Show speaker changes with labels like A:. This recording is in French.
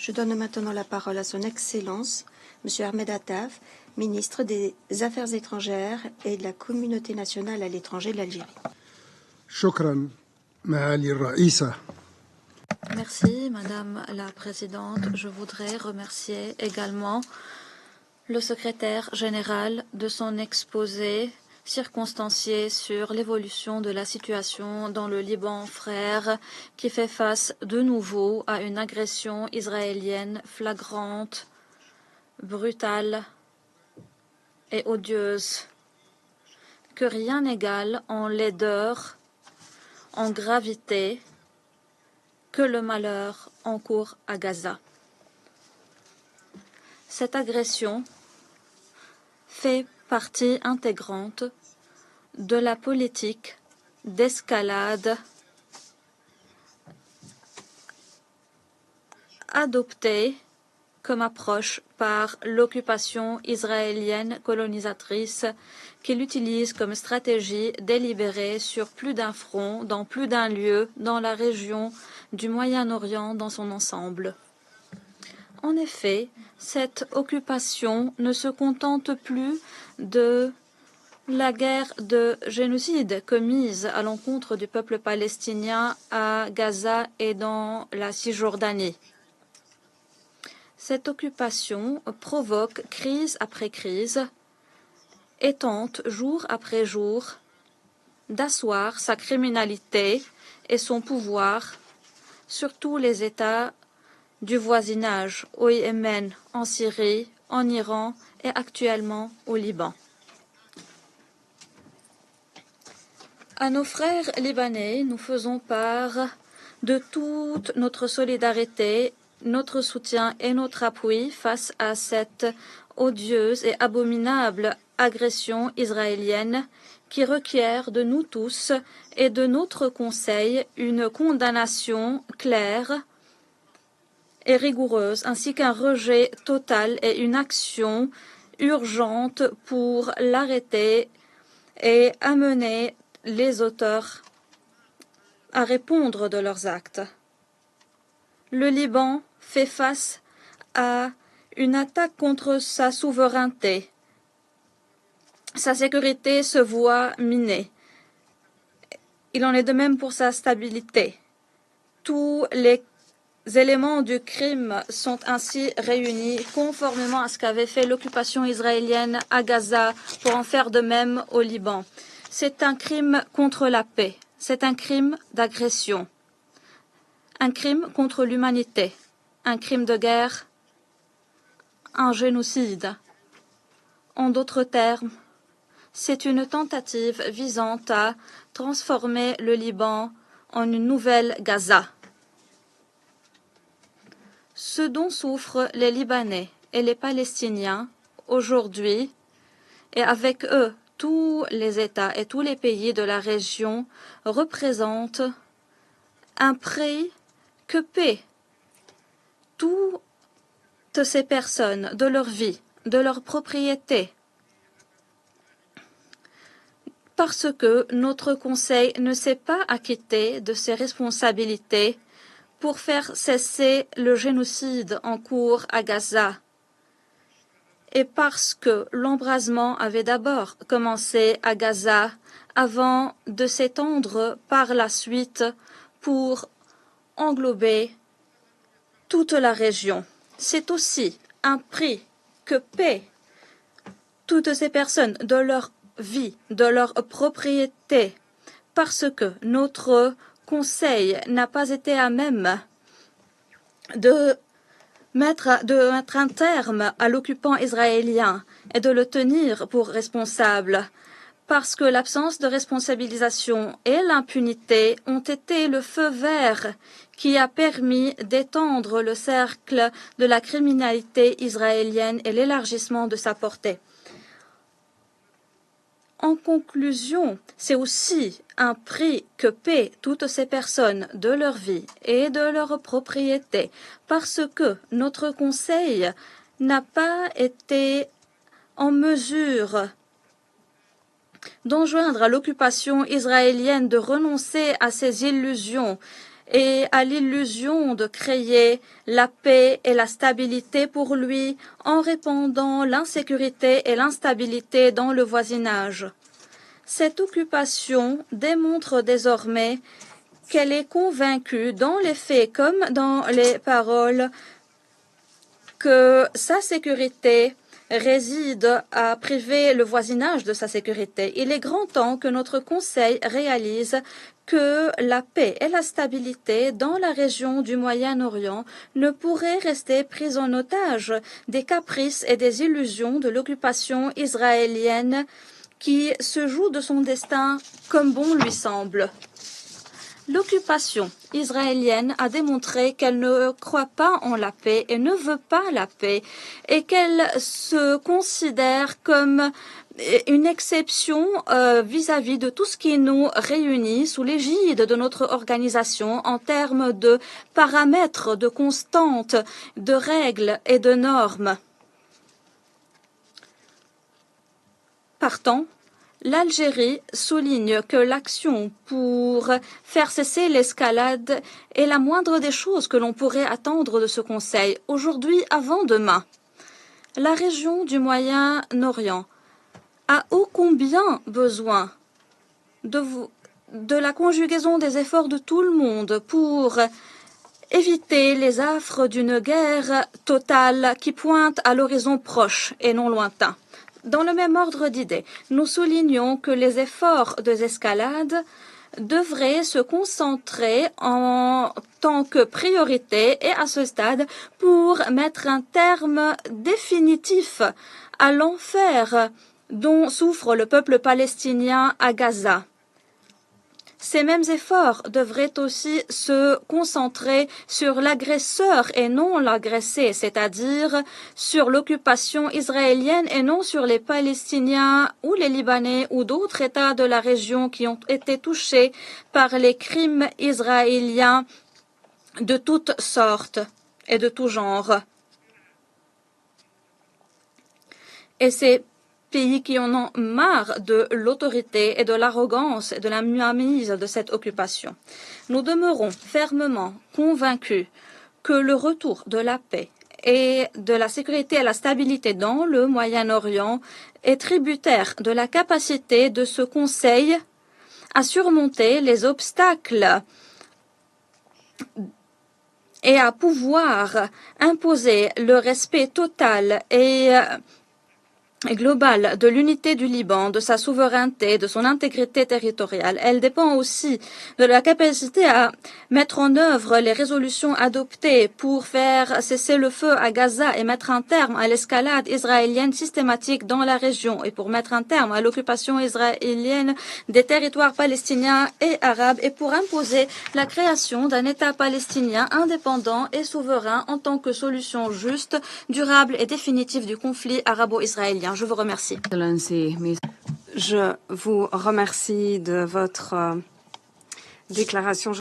A: Je donne maintenant la parole à son Excellence, M. Ahmed Attaf, ministre des Affaires étrangères et de la communauté nationale à l'étranger de l'Algérie.
B: شكرا معالي الرئيسة.
C: Merci, Madame la Présidente. Je voudrais remercier également le secrétaire général de son exposé circonstancié sur l'évolution de la situation dans le Liban frère, qui fait face de nouveau à une agression israélienne flagrante, brutale et odieuse, que rien n'égale en laideur, en gravité, que le malheur en cours à Gaza. Cette agression fait partie intégrante de la politique d'escalade adoptée comme approche par l'occupation israélienne colonisatrice, qui l'utilise comme stratégie délibérée sur plus d'un front, dans plus d'un lieu, dans la région du Moyen-Orient dans son ensemble. En effet, cette occupation ne se contente plus de la guerre de génocide commise à l'encontre du peuple palestinien à Gaza et dans la Cisjordanie. Cette occupation provoque crise après crise et tente jour après jour d'asseoir sa criminalité et son pouvoir sur tous les États du voisinage, au Yémen, en Syrie, en Iran et actuellement au Liban. À nos frères libanais, nous faisons part de toute notre solidarité, notre soutien et notre appui face à cette odieuse et abominable agression israélienne qui requiert de nous tous et de notre Conseil une condamnation claire et rigoureuse, ainsi qu'un rejet total et une action urgente pour l'arrêter et amener les auteurs à répondre de leurs actes. Le Liban fait face à une attaque contre sa souveraineté. Sa sécurité se voit minée. Il en est de même pour sa stabilité. Tous les éléments du crime sont ainsi réunis conformément à ce qu'avait fait l'occupation israélienne à Gaza pour en faire de même au Liban. C'est un crime contre la paix, c'est un crime d'agression, un crime contre l'humanité, un crime de guerre, un génocide. En d'autres termes, c'est une tentative visant à transformer le Liban en une nouvelle Gaza. Ce dont souffrent les Libanais et les Palestiniens aujourd'hui, et avec eux tous les États et tous les pays de la région, représente un prix que paient toutes ces personnes de leur vie, de leur propriété, parce que notre Conseil ne s'est pas acquitté de ses responsabilités pour faire cesser le génocide en cours à Gaza, et parce que l'embrasement avait d'abord commencé à Gaza avant de s'étendre par la suite pour englober toute la région. C'est aussi un prix que paient toutes ces personnes de leur vie, de leur propriété, parce que notre Conseil n'a pas été à même de mettre un terme à l'occupant israélien et de le tenir pour responsable, parce que l'absence de responsabilisation et l'impunité ont été le feu vert qui a permis d'étendre le cercle de la criminalité israélienne et l'élargissement de sa portée. En conclusion, c'est aussi un prix que paient toutes ces personnes de leur vie et de leur propriété, parce que notre Conseil n'a pas été en mesure d'enjoindre à l'occupation israélienne de renoncer à ses illusions et à l'illusion de créer la paix et la stabilité pour lui en répandant l'insécurité et l'instabilité dans le voisinage. Cette occupation démontre désormais qu'elle est convaincue dans les faits comme dans les paroles que sa sécurité réside à priver le voisinage de sa sécurité. Il est grand temps que notre Conseil réalise que la paix et la stabilité dans la région du Moyen-Orient ne pourraient rester prises en otage des caprices et des illusions de l'occupation israélienne qui se joue de son destin comme bon lui semble. L'occupation israélienne a démontré qu'elle ne croit pas en la paix et ne veut pas la paix et qu'elle se considère comme une exception vis-à-vis de tout ce qui nous réunit sous l'égide de notre organisation en termes de paramètres, de constantes, de règles et de normes. Partant, l'Algérie souligne que l'action pour faire cesser l'escalade est la moindre des choses que l'on pourrait attendre de ce Conseil, aujourd'hui avant demain. La région du Moyen-Orient a ô combien besoin de la conjugaison des efforts de tout le monde pour éviter les affres d'une guerre totale qui pointe à l'horizon proche et non lointain. Dans le même ordre d'idées, nous soulignons que les efforts de désescalade devraient se concentrer en tant que priorité et à ce stade pour mettre un terme définitif à l'enfer dont souffre le peuple palestinien à Gaza. Ces mêmes efforts devraient aussi se concentrer sur l'agresseur et non l'agressé, c'est-à-dire sur l'occupation israélienne et non sur les Palestiniens ou les Libanais ou d'autres États de la région qui ont été touchés par les crimes israéliens de toutes sortes et de tout genre. Et ces pays qui en ont marre de l'autorité et de l'arrogance et de la mainmise de cette occupation. Nous demeurons fermement convaincus que le retour de la paix et de la sécurité et la stabilité dans le Moyen-Orient est tributaire de la capacité de ce Conseil à surmonter les obstacles et à pouvoir imposer le respect total et globale de l'unité du Liban, de sa souveraineté, de son intégrité territoriale. Elle dépend aussi de la capacité à mettre en œuvre les résolutions adoptées pour faire cesser le feu à Gaza et mettre un terme à l'escalade israélienne systématique dans la région et pour mettre un terme à l'occupation israélienne des territoires palestiniens et arabes et pour imposer la création d'un État palestinien indépendant et souverain en tant que solution juste, durable et définitive du conflit arabo-israélien. Je vous remercie.
D: Je vous remercie de votre déclaration.